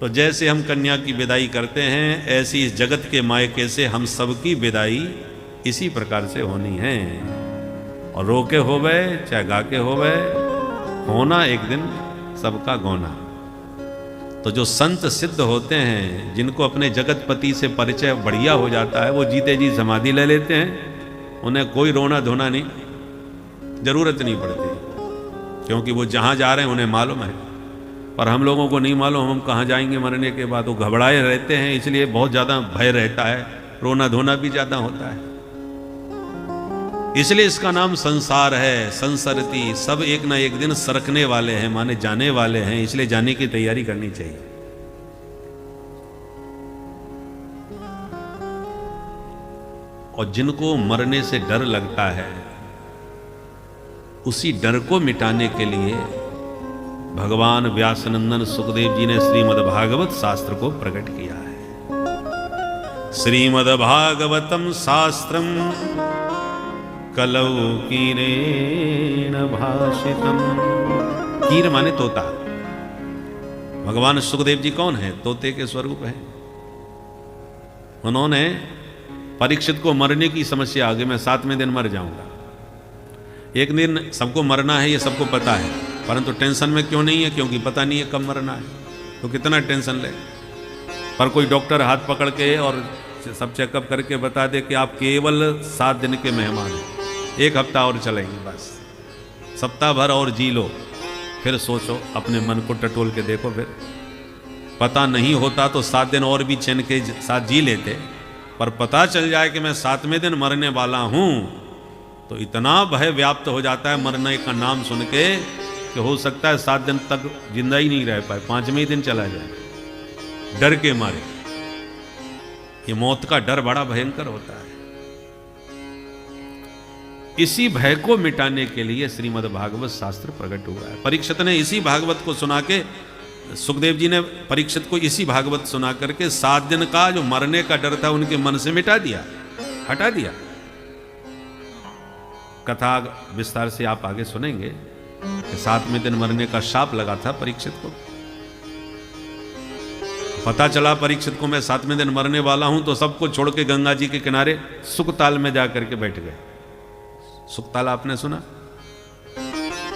तो जैसे हम कन्या की विदाई करते हैं, ऐसी इस जगत के मायके से हम सबकी विदाई इसी प्रकार से होनी है। और रो के होवे चाहे गा के होवे, होना एक दिन सबका गौना। तो जो संत सिद्ध होते हैं, जिनको अपने जगतपति से परिचय बढ़िया हो जाता है, वो जीते जी समाधि ले लेते हैं। उन्हें कोई रोना धोना नहीं, जरूरत नहीं पड़ती, क्योंकि वो जहाँ जा रहे हैं उन्हें मालूम है। पर हम लोगों को नहीं मालूम हम कहाँ जाएंगे मरने के बाद। वो घबराए रहते हैं, इसलिए बहुत ज़्यादा भय रहता है, रोना धोना भी ज़्यादा होता है। इसलिए इसका नाम संसार है। संसरती, सब एक ना एक दिन सरकने वाले हैं, माने जाने वाले हैं, इसलिए जाने की तैयारी करनी चाहिए। और जिनको मरने से डर लगता है, उसी डर को मिटाने के लिए भगवान व्यासनंदन सुखदेव जी ने श्रीमद् भागवत शास्त्र को प्रकट किया है। श्रीमद् भागवतम शास्त्रम कलौ कीरेण भाषितम। कीर माने तोता। भगवान सुखदेव जी कौन है? तोते के स्वरूप है। उन्होंने परीक्षित को मरने की समस्या आ गई, मैं 7वें दिन मर जाऊंगा। एक दिन सबको मरना है, ये सबको पता है, परंतु टेंशन में क्यों नहीं है? क्योंकि पता नहीं है कब मरना है, तो कितना टेंशन ले। पर कोई डॉक्टर हाथ पकड़ के और सब चेकअप करके बता दे कि आप केवल 7 दिन के मेहमान हैं, 1 हफ्ता और चलेंगे, बस सप्ताह भर और जी लो, फिर सोचो, अपने मन को टटोल के देखो। फिर पता नहीं होता तो 7 दिन और भी चैन के साथ जी लेते, पर पता चल जाए कि मैं 7वें दिन मरने वाला हूं, तो इतना भय व्याप्त हो जाता है मरने का नाम सुन के कि हो सकता है 7 दिन तक जिंदा ही नहीं रह पाए, 5वें दिन चला जाए, डर के मारे। ये मौत का डर बड़ा भयंकर होता है। इसी भय को मिटाने के लिए श्रीमद् भागवत शास्त्र प्रकट हुआ है। परीक्षित ने इसी भागवत को सुना के, सुखदेव जी ने परीक्षित को इसी भागवत सुना करके 7 दिन का जो मरने का डर था उनके मन से मिटा दिया, हटा दिया। कथा विस्तार से आप आगे सुनेंगे कि 7वें दिन मरने का शाप लगा था परीक्षित को। पता चला परीक्षित को मैं 7वें दिन मरने वाला हूं, तो सबको छोड़ के गंगा जी के किनारे सुखताल में जाकर के बैठ गए। सुखताल आपने सुना?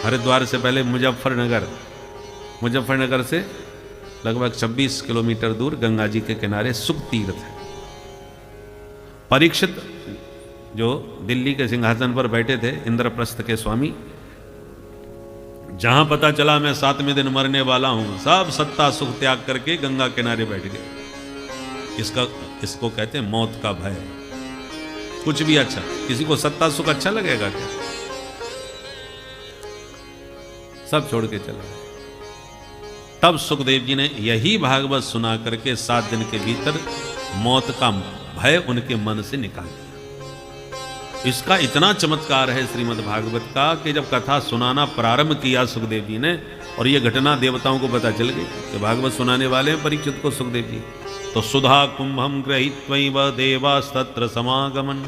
हरिद्वार से पहले मुजफ्फरनगर से लगभग 26 किलोमीटर दूर गंगा जी के किनारे सुख तीर्थ है। परीक्षित जो दिल्ली के सिंहासन पर बैठे थे, इंद्रप्रस्थ के स्वामी, जहां पता चला मैं 7वें दिन मरने वाला हूं, सब सत्ता सुख त्याग करके गंगा किनारे बैठ गए। इसको कहते हैं मौत का भय। कुछ भी अच्छा, किसी को सत्ता सुख अच्छा लगेगा क्या? सब छोड़ के चला। तब सुखदेव जी ने यही भागवत सुना करके 7 दिन के भीतर मौत का भय उनके मन से निकाल दिया। इसका इतना चमत्कार है श्रीमद् भागवत का कि जब कथा सुनाना प्रारंभ किया सुखदेव जी ने, और ये घटना देवताओं को पता चल गई कि भागवत सुनाने वाले हैं परीक्षित को सुखदेव जी, तो सुधा कुंभम गृहीत्वैव देवास्तत्र समागमन।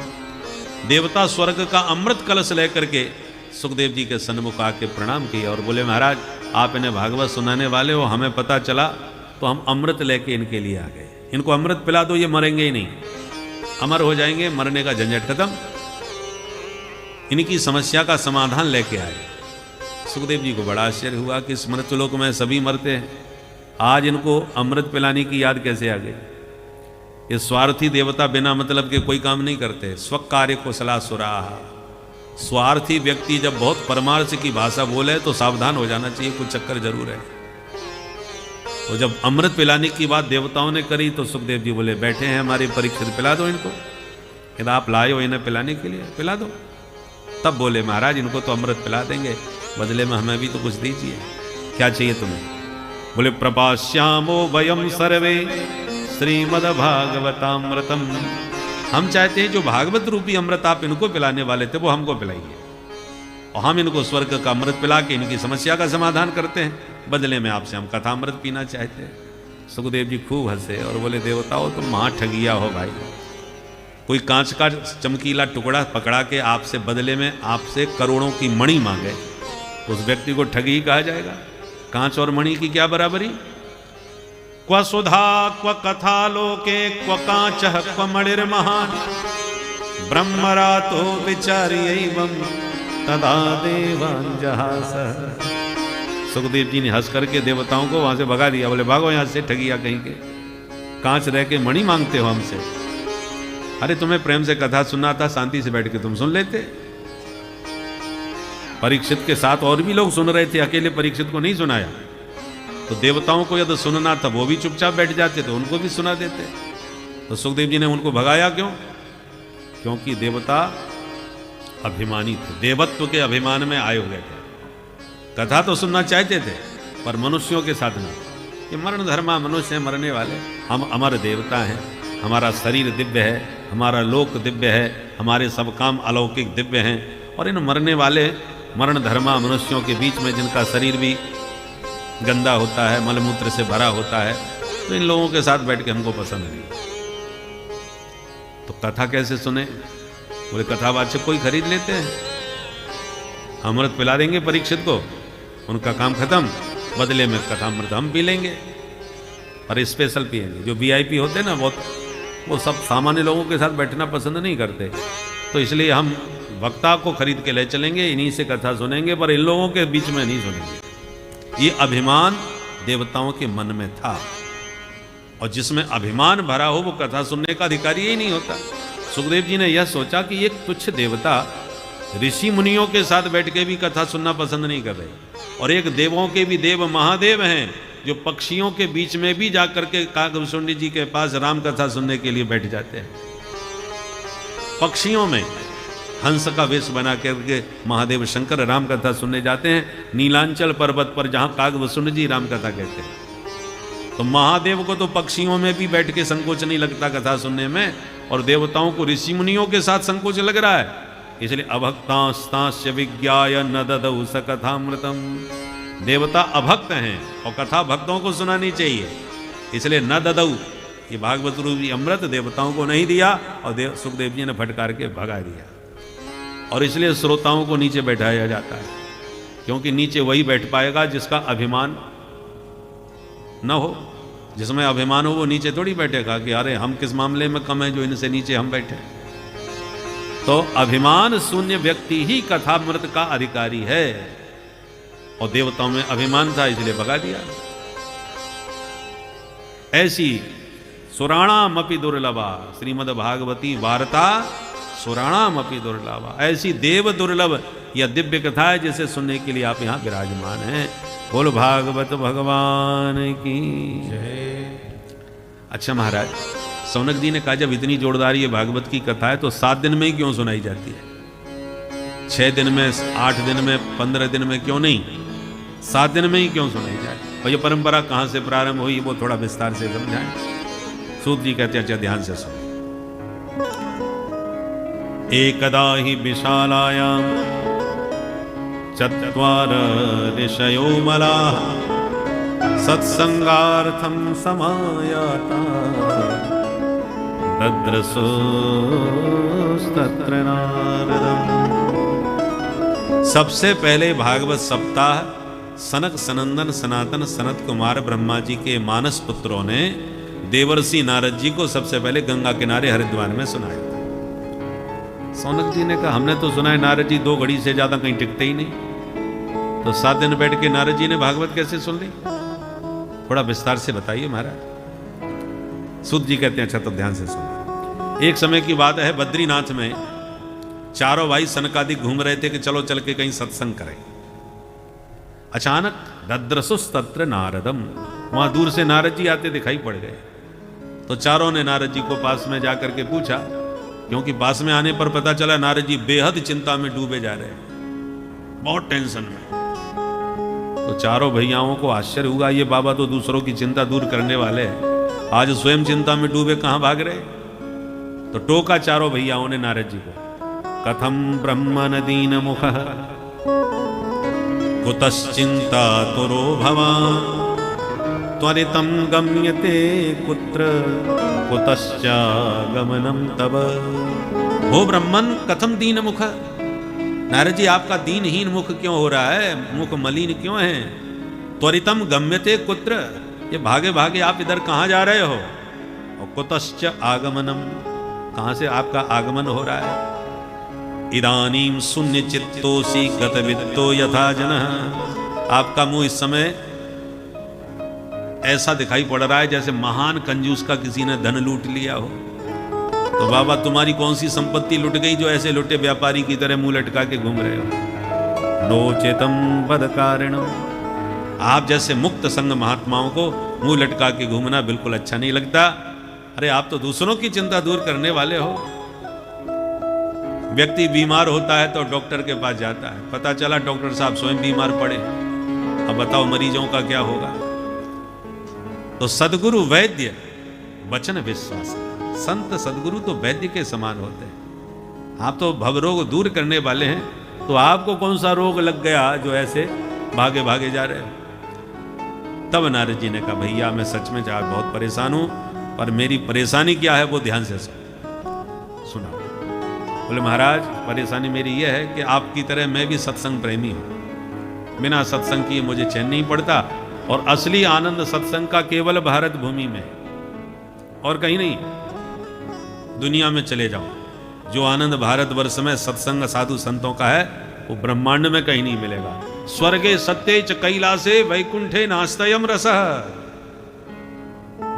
देवता स्वर्ग का अमृत कलश लेकर के सुखदेव जी के सन्मुख आके प्रणाम किया और बोले, महाराज आप इन्हें भागवत सुनाने वाले हो, हमें पता चला तो हम अमृत लेके इनके लिए आ गए। इनको अमृत पिला दो, ये मरेंगे ही नहीं, अमर हो जाएंगे, मरने का झंझट खत्म। इनकी समस्या का समाधान लेके आए। सुखदेव जी को बड़ा आश्चर्य हुआ कि इस मृत्युलोक में सभी मरते हैं, आज इनको अमृत पिलाने की याद कैसे आ गई? ये स्वार्थी देवता बिना मतलब के कोई काम नहीं करते। स्वकार्य कुशला सुराह। स्वार्थी व्यक्ति जब बहुत परमार्थ की भाषा बोले तो सावधान हो जाना चाहिए, कुछ चक्कर जरूर है। तो जब अमृत पिलाने की बात देवताओं ने करी तो सुखदेव जी बोले, बैठे हैं हमारे परीक्षित, पिला दो इनको। यदि आप लाए हो इन्हें पिलाने के लिए, पिला दो। तब बोले, महाराज इनको तो अमृत पिला देंगे, बदले में हमें भी तो कुछ दीजिए। क्या चाहिए तुम्हें? बोले, प्रपाश्यामो वयम सर्वे श्रीमद्भागवतामृतम। हम चाहते हैं जो भागवत रूपी अमृत आप इनको पिलाने वाले थे वो हमको पिलाइए, और हम इनको स्वर्ग का अमृत पिला के इनकी समस्या का समाधान करते हैं, बदले में आपसे हम कथा अमृत पीना चाहते हैं। सुखदेव जी खूब हंसे और बोले, देवताओं तुम महा ठगिया हो भाई। कोई कांच का चमकीला टुकड़ा पकड़ा के आपसे बदले में आपसे करोड़ों की मणि मांगे, उस व्यक्ति को ठगी ही कहा जाएगा। कांच और मणि की क्या बराबरी? क्व सुधा क्व कथा लोके क्व कांचः क्व मणिर्महान् ब्रह्मरातो विचार्यैवं तदा देवान् जहास। सुखदेव जी ने हंस करके देवताओं को वहां से भगा दिया। बोले भागो यहां से, ठगिया कहीं के, कांच रह के मणि मांगते हो हमसे। अरे तुम्हें प्रेम से कथा सुनना था, शांति से बैठ के तुम सुन लेते। परीक्षित के साथ और भी लोग सुन रहे थे, अकेले परीक्षित को नहीं सुनाया। तो देवताओं को यदि सुनना था वो भी चुपचाप बैठ जाते, तो उनको भी सुना देते। तो सुखदेव जी ने उनको भगाया क्यों? क्योंकि देवता अभिमानी थे, देवत्व के अभिमान में आए हुए थे। कथा तो सुनना चाहते थे पर मनुष्यों के साथ नहीं। ये मरण धर्मा, मनुष्य हैं, मरने वाले। हम अमर देवता हैं, हमारा शरीर दिव्य है, हमारा लोक दिव्य है, हमारे सब काम अलौकिक दिव्य हैं। और इन मरने वाले मरण धर्मा मनुष्यों के बीच में जिनका शरीर भी गंदा होता है, मलमूत्र से भरा होता है, तो इन लोगों के साथ बैठ के हमको पसंद नहीं। तो कथा कैसे सुने? बोले कथावाचक कोई खरीद लेते हैं, अमृत पिला देंगे परीक्षित को, उनका काम खत्म, बदले में कथामृत हम पी लेंगे। और स्पेशल पिएंगे। जो वीआईपी होते हैं ना, वो सब सामान्य लोगों के साथ बैठना पसंद नहीं करते। तो इसलिए हम वक्ता को खरीद के ले चलेंगे, इन्हीं से कथा सुनेंगे, पर इन लोगों के बीच में नहीं सुनेंगे। ये अभिमान देवताओं के मन में था, और जिसमें अभिमान भरा हो वो कथा सुनने का अधिकारी ही नहीं होता। सुखदेव जी ने यह सोचा कि एक तुच्छ देवता ऋषि मुनियों के साथ बैठ के भी कथा सुनना पसंद नहीं कर रहे, और एक देवों के भी देव महादेव हैं जो पक्षियों के बीच में भी जाकर के काकभूषुंडी जी के पास राम कथा सुनने के लिए बैठ जाते हैं। पक्षियों में हंस का वेश बना करके महादेव शंकर राम कथा सुनने जाते हैं, नीलांचल पर्वत पर जहां काकभूषुंडी जी राम कथा कहते हैं। तो महादेव को तो पक्षियों में भी बैठ के संकोच नहीं लगता कथा सुनने में, और देवताओं को ऋषि मुनियों के साथ संकोच लग रहा है। इसलिए अभक्तांस्तांस्य विज्ञाय न ददौ स कथामृतम। देवता अभक्त हैं और कथा भक्तों को सुनानी चाहिए, इसलिए न ददौ, ये भागवत रूपी अमृत देवताओं को नहीं दिया, और सुखदेव जी ने फटकार के भगा दिया। और इसलिए श्रोताओं को नीचे बैठाया जाता है, क्योंकि नीचे वही बैठ पाएगा जिसका अभिमान न हो। जिसमें अभिमान हो वो नीचे थोड़ी बैठेगा कि अरे हम किस मामले में कम है जो इनसे नीचे हम बैठे। तो अभिमान शून्य व्यक्ति ही कथामृत का अधिकारी है, और देवताओं में अभिमान था इसलिए भगा दिया। ऐसी सुराणामपि दुर्लभा, श्रीमद् भागवती वार्ता सुराणामपि दुर्लभा, ऐसी देव दुर्लभ या दिव्य कथा है जिसे सुनने के लिए आप यहाँ विराजमान हैं। बोलो भागवत भगवान की जय। अच्छा महाराज, सौनक जी ने कहा जब इतनी जोरदार ये भागवत की कथा है तो 7 दिन में ही क्यों सुनाई जाती है? 6 दिन में, 8 दिन में, 15 दिन में क्यों नहीं? 7 दिन में ही क्यों सुनाई जाए? और ये परंपरा कहाँ से प्रारंभ हुई वो थोड़ा विस्तार से समझाएं। सूत जी कहते हैं, अच्छा ध्यान से सुनो। एकदा ही विशालायां चत्वार ऋषयो मलाः सत्संगार्थं समायाता दद्रसोस्तत्र नारदम्। सबसे पहले भागवत सप्ताह सनक सनंदन सनातन सनत कुमार ब्रह्मा जी के मानस पुत्रों ने देवर्षि नारद जी को सबसे पहले गंगा किनारे हरिद्वार में सुनाया। सौनक जी ने कहा हमने तो सुना है नारद जी 2 घड़ी से ज्यादा कहीं टिकते ही नहीं, तो 7 दिन बैठ के नारद जी ने भागवत कैसे सुन ली? थोड़ा विस्तार से बताइए महाराज। सूत जी कहते हैं, अच्छा तो ध्यान से सुनो। एक समय की बात है, बद्रीनाथ में चारों भाई सनकादिक घूम रहे थे कि चलो चल के कहीं सत्संग करें। अचानक दद्रसुस्तत्र नारदम, वहां दूर से नारद जी आते दिखाई पड़ गए। तो चारों ने नारद जी को पास में जाकर के पूछा, क्योंकि पास में आने पर पता चला नारद जी बेहद चिंता में डूबे जा रहे हैं, बहुत टेंशन में। तो चारों भैयाओं को आश्चर्य हुआ, ये बाबा तो दूसरों की चिंता दूर करने वाले हैं, आज स्वयं चिंता में डूबे कहां भाग रहे? तो टोका चारों भैयाओं ने नारद जी को, कथम ब्रह्म नदीन मुख कुतश्चिंता तुरो भवान् त्वरितं गम्यते कुत्र कुतश्चागमनं तव। हो ब्रह्मन कथम दीन मुख, नारद जी आपका दीनहीन मुख क्यों हो रहा है? मुख मलिन क्यों है? त्वरितम गम्यते कुत्र, ये भागे भागे आप इधर कहाँ जा रहे हो? और कुतश्च आगमनम, कहाँ से आपका आगमन हो रहा है? इदानीम शून्य चित्तोसी गतवित्तो यथा जनः, आपका मुंह इस समय ऐसा दिखाई पड़ रहा है जैसे महान कंजूस का किसी ने धन लूट लिया हो। तो बाबा तुम्हारी कौन सी संपत्ति लुट गई जो ऐसे लुटे व्यापारी की तरह मुंह लटका के घूम रहे हो? नोचेतम बदकारिणम, आप जैसे मुक्त संग महात्माओं को मुंह लटका के घूमना बिल्कुल अच्छा नहीं लगता। अरे आप तो दूसरों की चिंता दूर करने वाले हो। व्यक्ति बीमार होता है तो डॉक्टर के पास जाता है, पता चला डॉक्टर साहब स्वयं बीमार पड़े, अब बताओ मरीजों का क्या होगा? तो सदगुरु वैद्य वचन विश्वास, संत सदगुरु तो वैद्य के समान होते हैं। आप तो भवरोग दूर करने वाले हैं, तो आपको कौन सा रोग लग गया जो ऐसे भागे भागे जा रहे हो? तब नारद जी ने कहा भैया मैं सच में आज बहुत परेशान हूं, पर मेरी परेशानी क्या है वो ध्यान से सुना। बोले महाराज परेशानी मेरी यह है कि आपकी तरह मैं भी सत्संग प्रेमी हूं, बिना सत्संग किए मुझे चैन नहीं पड़ता, और असली आनंद सत्संग का केवल भारत भूमि में और कहीं नहीं। दुनिया में चले जाओ, जो आनंद भारतवर्ष में सत्संग साधु संतों का है वो ब्रह्मांड में कहीं नहीं मिलेगा। स्वर्गे सत्ये च कैलासे वैकुंठे नास्तयम रसः,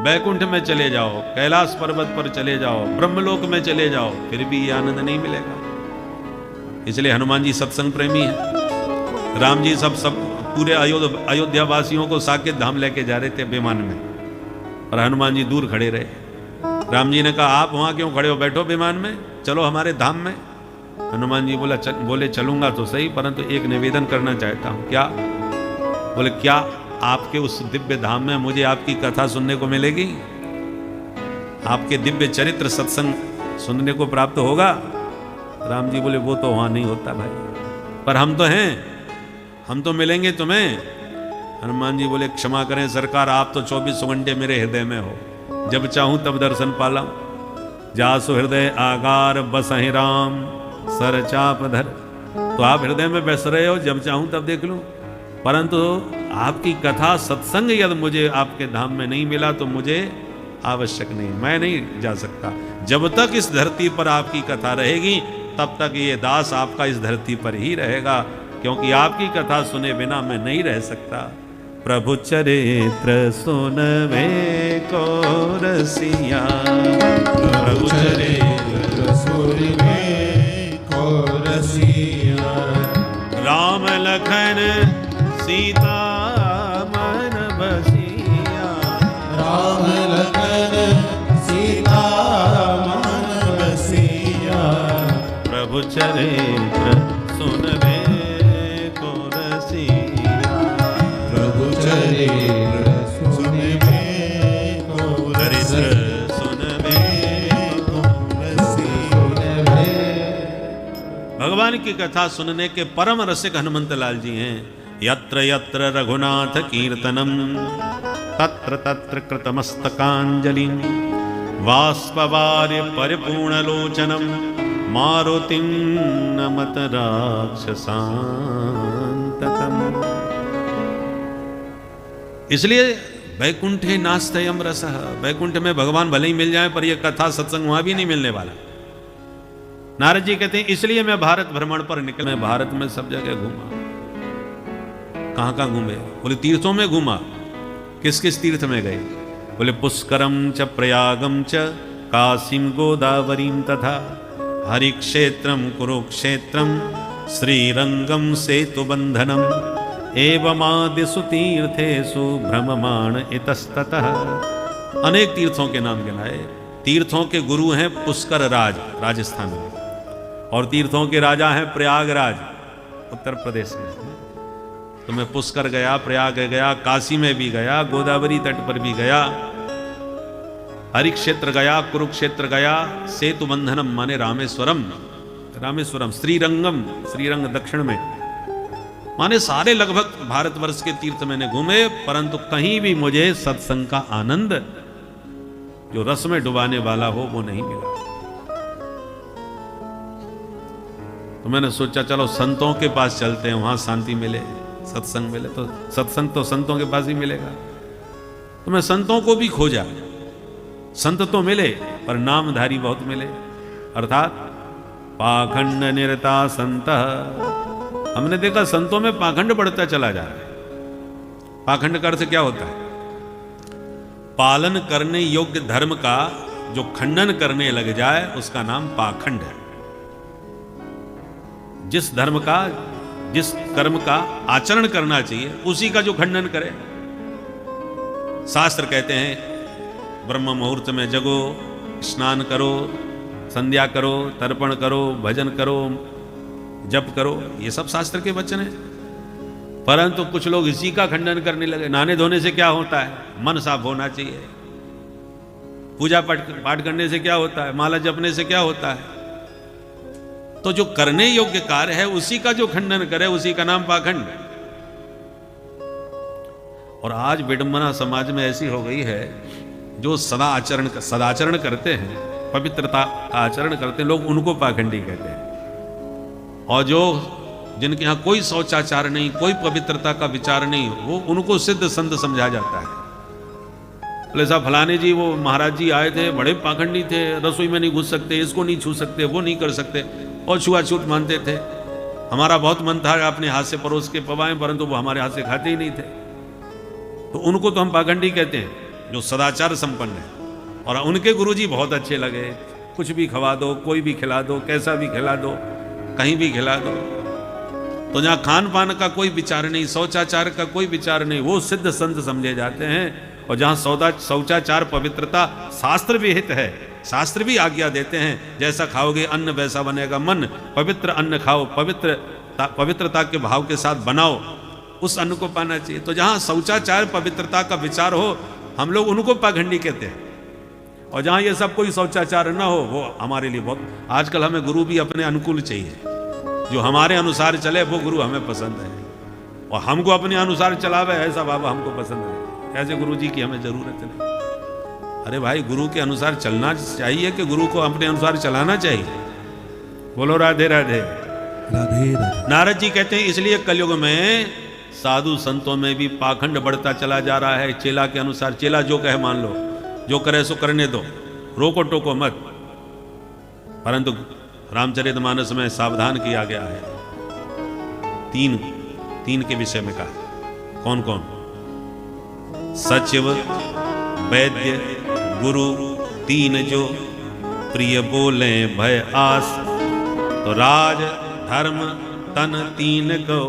वैकुंठ में चले जाओ, कैलाश पर्वत पर चले जाओ, ब्रह्मलोक में चले जाओ, फिर भी ये आनंद नहीं मिलेगा। इसलिए हनुमान जी सत्संग प्रेमी हैं। राम जी सब पूरे अयोध्या वासियों को साकेत धाम लेके जा रहे थे विमान में, और हनुमान जी दूर खड़े रहे। राम जी ने कहा आप वहां क्यों खड़े हो, बैठो विमान में, चलो हमारे धाम में। हनुमान जी बोले चलूंगा तो सही, परंतु एक निवेदन करना चाहता हूं। क्या? बोले क्या आपके उस दिव्य धाम में मुझे आपकी कथा सुनने को मिलेगी? आपके दिव्य चरित्र सत्संग सुनने को प्राप्त होगा? राम जी बोले वो तो वहां नहीं होता भाई, पर हम तो हैं, हम तो मिलेंगे तुम्हें। हनुमान जी बोले क्षमा करें सरकार, आप तो 24 घंटे मेरे हृदय में हो, जब चाहूं तब दर्शन पाला। जासु हृदय आगार बसहि राम सर चाप धर, तो आप हृदय में बैस रहे हो, जब चाहूं तब देख लूं। परंतु आपकी कथा सत्संग यदि मुझे आपके धाम में नहीं मिला तो मुझे आवश्यक नहीं, मैं नहीं जा सकता। जब तक इस धरती पर आपकी कथा रहेगी तब तक ये दास आपका इस धरती पर ही रहेगा, क्योंकि आपकी कथा सुने बिना मैं नहीं रह सकता। प्रभु चरित्र सुनवे को रसिया, प्रभु चरित्र सुनवे को रसिया, राम लखन सीता मन बसिया, राम लखन सीता मन बसिया, प्रभु चरित्र सुनवे को रसिया, प्रभु चरित्र सुनवे को चरित्र सुनवे को रसिया। भगवान की कथा सुनने के परम रसिक हनुमंत लाल जी हैं। यत्र यत्र रघुनाथ कीर्तनम तत्र तत्र कृतमस्तकांजलिं वाष्पवार्य परिपूर्णलोचनम मारुतिं नमत राक्षसांतकम्। इसलिए वैकुंठे नास्तयम रसः, वैकुंठ में भगवान भले ही मिल जाए पर यह कथा सत्संग वहां भी नहीं मिलने वाला। नारद जी कहते हैं इसलिए मैं भारत भ्रमण पर निकल, मैं भारत में सब जगह घूमा। कहां कहां घूमे? बोले तीर्थों में घूमा। किस किस तीर्थ में गए? बोले पुष्करम च प्रयागम च काशीम गोदावरीम तथा हरिक्षेत्रम कुरुक्षेत्रम श्रीरंगम सेतुबंधनम एवमादिषु तीर्थेषु भ्रममाण इतस्ततः। अनेक तीर्थों के नाम गिनाए। तीर्थों के गुरु हैं पुष्कर राज राजस्थान में, और तीर्थों के राजा हैं प्रयागराज उत्तर प्रदेश में। तो मैं पुष्कर गया, प्रयाग गया, काशी में भी गया, गोदावरी तट पर भी गया, हरिक्षेत्र गया, कुरुक्षेत्र गया, सेतु बंधनम माने रामेश्वरम, रामेश्वरम, श्रीरंगम, श्रीरंग दक्षिण में, माने सारे लगभग भारतवर्ष के तीर्थ मैंने घूमे, परंतु कहीं भी मुझे सत्संग का आनंद जो रस में डुबाने वाला हो वो नहीं मिला। तो मैंने सोचा चलो संतों के पास चलते हैं, वहां शांति मिले, सत्संग मिले। तो सत्संग तो संतों के पास ही मिलेगा। तो मैं संतों को भी खोजा, संत तो मिले पर नामधारी बहुत मिले, अर्थात पाखंड निरता संत। हमने देखा संतों में पाखंड बढ़ता चला जा रहा है। पाखंड का अर्थ क्या होता है? पालन करने योग्य धर्म का जो खंडन करने लग जाए उसका नाम पाखंड है। जिस धर्म का, जिस कर्म का आचरण करना चाहिए उसी का जो खंडन करे। शास्त्र कहते हैं ब्रह्म मुहूर्त में जगो, स्नान करो, संध्या करो, तर्पण करो, भजन करो, जप करो, ये सब शास्त्र के वचन है। परंतु कुछ लोग इसी का खंडन करने लगे। नहाने धोने से क्या होता है? मन साफ होना चाहिए। पूजा पाठ करने से क्या होता है? माला जपने से क्या होता है? तो जो करने योग्य कार्य है उसी का जो खंडन करे उसी का नाम पाखंड। और आज विडंबना समाज में ऐसी हो गई है, जो सदाचरण करते हैं, पवित्रता का आचरण करते हैं, लोग उनको पाखंडी कहते हैं। और जो जिनके यहाँ कोई शौचाचार नहीं, कोई पवित्रता का विचार नहीं, वो उनको सिद्ध संत समझा जाता है। बोले साहब फलाने जी, वो महाराज जी आए थे, बड़े पाखंडी थे, रसोई में नहीं घुस सकते, इसको नहीं छू सकते, वो नहीं कर सकते, और छुआछूत मानते थे। हमारा बहुत मन था अपने हाथ से परोस के पवाएं, परंतु वो हमारे हाथ से खाते ही नहीं थे। तो उनको तो हम पाखंडी कहते हैं, जो सदाचार संपन्न है। और उनके गुरुजी बहुत अच्छे लगे, कुछ भी खवा दो, कोई भी खिला दो, कैसा भी खिला दो, कहीं भी खिला दो। तो जहाँ खान पान का कोई विचार नहीं, शौचाचार का कोई विचार नहीं, वो सिद्ध संत समझे जाते हैं। और जहाँ शौचाचार पवित्रता शास्त्र विहित है, शास्त्र भी आज्ञा देते हैं, जैसा खाओगे अन्न वैसा बनेगा मन, पवित्र अन्न खाओ, पवित्रता के भाव के साथ बनाओ, उस अन्न को पाना चाहिए। तो जहाँ शौचाचार पवित्रता का विचार हो, हम लोग उनको पाखंडी कहते हैं। और जहाँ ये सब कोई शौचाचार ना हो, वो हमारे लिए बहुत। आजकल हमें गुरु भी अपने अनुकूल चाहिए, जो हमारे अनुसार चले वो गुरु हमें पसंद है। और हमको अपने अनुसार चलावे ऐसा बाबा हमको पसंद है, ऐसे गुरु जी की हमें जरूरत नहीं। अरे भाई, गुरु के अनुसार चलना चाहिए कि गुरु को अपने अनुसार चलाना चाहिए? बोलो राधे राधे। राधे राधे। नारद जी कहते हैं इसलिए कलयुग में साधु संतों में भी पाखंड बढ़ता चला जा रहा है। चेला के अनुसार, चेला जो कहे मान लो, जो करे सो करने दो, रोको टोको मत। परंतु रामचरितमानस में सावधान किया गया है, तीन के विषय में कहा। कौन कौन? सचिव, वैद्य, गुरु, तीन जो प्रिय बोले भय आस। तो राज धर्म तन तीन को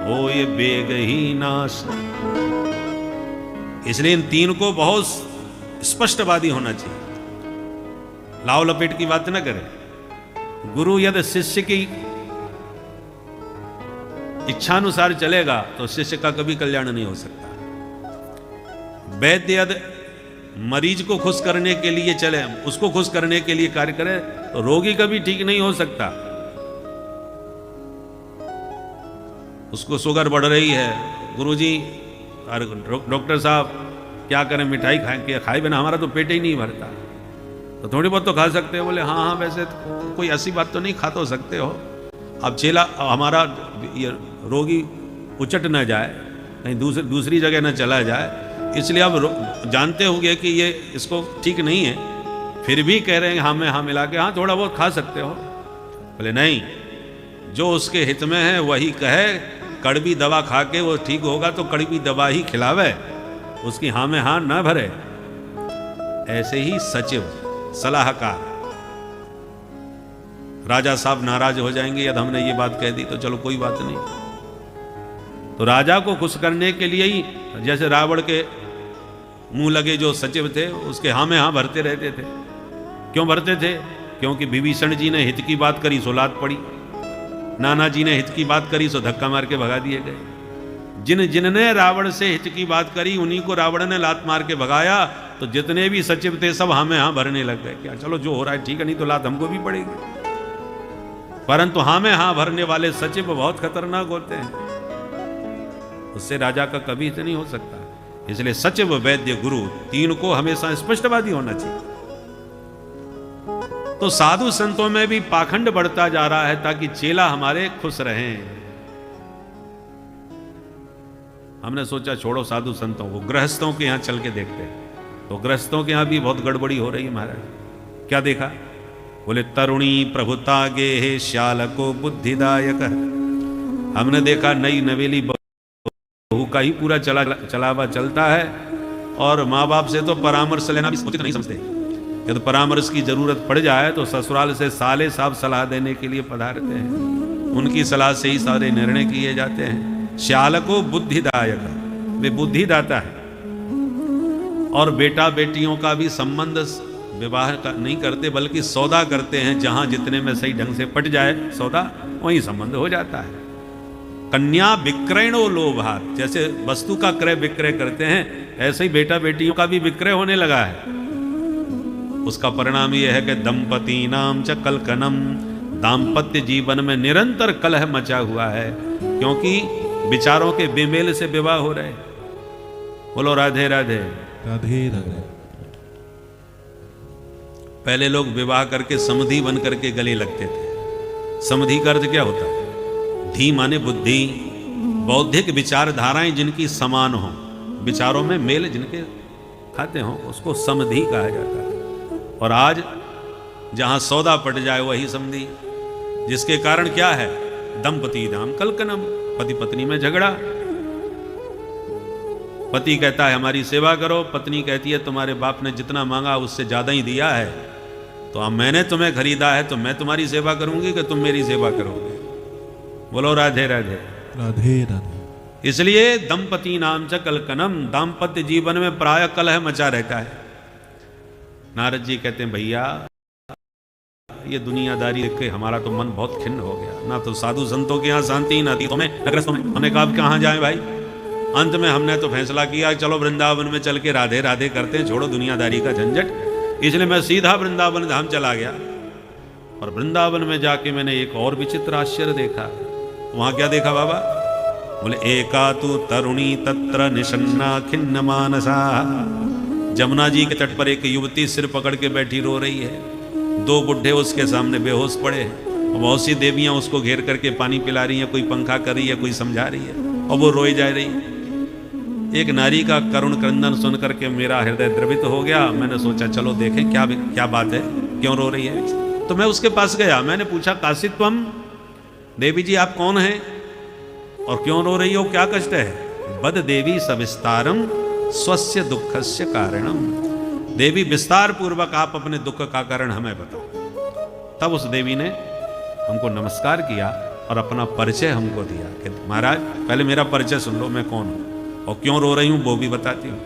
होय बेग ही नाश। इसलिए इन तीन को बहुत स्पष्टवादी होना चाहिए, लाव लपेट की बात न करे। गुरु यदि शिष्य की इच्छानुसार चलेगा तो शिष्य का कभी कल्याण नहीं हो सकता। वैद्य यदि मरीज को खुश करने के लिए चले, उसको खुश करने के लिए कार्य करे, तो रोगी कभी ठीक नहीं हो सकता। उसको शुगर बढ़ रही है, गुरुजी और डॉक्टर साहब क्या करें, मिठाई खाए बिना हमारा तो पेट ही नहीं भरता, तो थोड़ी बहुत तो खा सकते हो। बोले हाँ हाँ, वैसे तो कोई ऐसी बात तो नहीं, खा तो सकते हो। अब चेला हमारा ये रोगी उचट न जाए, कहीं दूसरी जगह न चला जाए, इसलिए अब जानते होंगे कि ये इसको ठीक नहीं है, फिर भी कह रहे हैं हाँ में हाँ मिला के, हाँ थोड़ा बहुत खा सकते हो। बोले नहीं, जो उसके हित में है वही कहे। कड़वी दवा खा के वो ठीक होगा तो कड़वी दवा ही खिलावे, उसकी हाँ में हाँ न भरे। ऐसे ही सचिव, सलाहकार, राजा साहब नाराज हो जाएंगे यदि हमने ये बात कह दी, तो चलो कोई बात नहीं। तो राजा को खुश करने के लिए ही, जैसे रावण के मुंह लगे जो सचिव थे, उसके हाँ में हाँ भरते रहते थे। क्यों भरते थे? क्योंकि विभीषण जी ने हित की बात करी सो लात पड़ी, नाना जी ने हित की बात करी सो धक्का मार के भगा दिए गए। जिनने रावण से हित की बात करी उन्हीं को रावण ने लात मार के भगाया। तो जितने भी सचिव थे सब हाँ में हाँ भरने लग गए, क्या चलो जो हो रहा है ठीक है, नहीं तो लात हमको भी पड़ेगी। परंतु हाँ में हाँ भरने वाले सचिव बहुत खतरनाक होते हैं, उससे राजा का कभी हित नहीं हो सकता। इसलिए सचिव, वैद्य, गुरु, तीन को हमेशा स्पष्टवादी होना चाहिए। तो साधु संतों में भी पाखंड बढ़ता जा रहा है ताकि चेला हमारे खुश रहें। हमने सोचा छोड़ो साधु संतों को, गृहस्थों के यहाँ चल के देखते हैं। तो गृहस्थों के यहाँ भी बहुत गड़बड़ी हो रही है महाराज। क्या देखा? बोले तरुणी प्रभुता गे हे श्याल को बुद्धिदायक। हमने देखा नई नवेली बहू का ही पूरा चलावा चलता है, और माँ बाप से तो परामर्श लेना भी उचित नहीं समझते। यदि तो परामर्श की जरूरत पड़ जाए तो ससुराल से साले साहब सलाह देने के लिए पधारते हैं, उनकी सलाह से ही सारे निर्णय किए जाते हैं। श्याल को बुद्धिदायक, वे बुद्धिदाता है। और बेटा बेटियों का भी संबंध विवाह का नहीं करते, बल्कि सौदा करते हैं। जहां जितने में सही ढंग से पट जाए सौदा, वहीं संबंध हो जाता है। कन्या विक्रयणो लोभात, जैसे वस्तु का क्रय विक्रय करते हैं, ऐसे ही बेटा बेटियों का भी विक्रय होने लगा है। उसका परिणाम यह है कि दंपति नाम च कलकनम, दाम्पत्य जीवन में निरंतर कलह मचा हुआ है, क्योंकि विचारों के बेमेल से विवाह हो रहे। बोलो राधे राधे। राधे राधे। पहले लोग विवाह करके समधि बन करके गले लगते थे। समधि का अर्थ क्या होता है? धी माने बुद्धि, बौद्धिक विचारधाराएं जिनकी समान हो, विचारों में मेल जिनके खाते हो, उसको समधि कहा जाता है। और आज जहां सौदा पट जाए वही समधि, जिसके कारण क्या है? दंपति नाम कलकनम, पति पत्नी में झगड़ा। पति कहता है हमारी सेवा करो, पत्नी कहती है तुम्हारे बाप ने जितना मांगा उससे ज्यादा ही दिया है, तो अब मैंने तुम्हें खरीदा है तो मैं तुम्हारी सेवा करूंगी कि तुम मेरी सेवा करोगे। बोलो राधे राधे। राधे राधे। इसलिए दंपति नाम च कलकनम, दाम्पत्य जीवन में प्राय कलह मचा रहता है। नारद जी कहते हैं भैया ये दुनियादारी देख के हमारा तो मन बहुत खिन्न हो गया। ना तो साधु संतों के यहाँ शांति, ना थी तुम्हें नगरस्थों में। हमने कहा कहाँ जाए भाई? अंत में हमने तो फैसला किया चलो वृंदावन में चल के राधे राधे करते हैं, छोड़ो दुनियादारी का झंझट। इसलिए मैं सीधा वृंदावन धाम चला गया। और वृंदावन में जाके मैंने एक और विचित्र आश्चर्य देखा। वहां क्या देखा बाबा? बोले एका तु तरुणी तत्र निषन्ना खिन्न मानसा। जमुना जी के तट पर एक युवती सिर पकड़ के बैठी रो रही है। दो बुढ़े उसके सामने बेहोश पड़े हैं, और बहुत सी देवियां उसको घेर करके पानी पिला रही हैं, कोई पंखा कर रही है, कोई समझा रही है, और वो रोई जा रही है। एक नारी का करुण क्रंदन सुन करके मेरा हृदय द्रवित हो गया। मैंने सोचा चलो देखें क्या बात है, क्यों रो रही है। तो मैं उसके पास गया, मैंने पूछा काशित्वम, देवी जी आप कौन हैं और क्यों रो रही हो, क्या कष्ट है? बद देवी सविस्तारम स्वस्य दुखस्य कारणम। देवी विस्तार पूर्वक आप अपने दुख का कारण हमें बताओ। तब उस देवी ने हमको नमस्कार किया और अपना परिचय हमको दिया कि महाराज पहले मेरा परिचय सुन लो, मैं कौन हूं और क्यों रो रही हूं वो भी बताती हूं।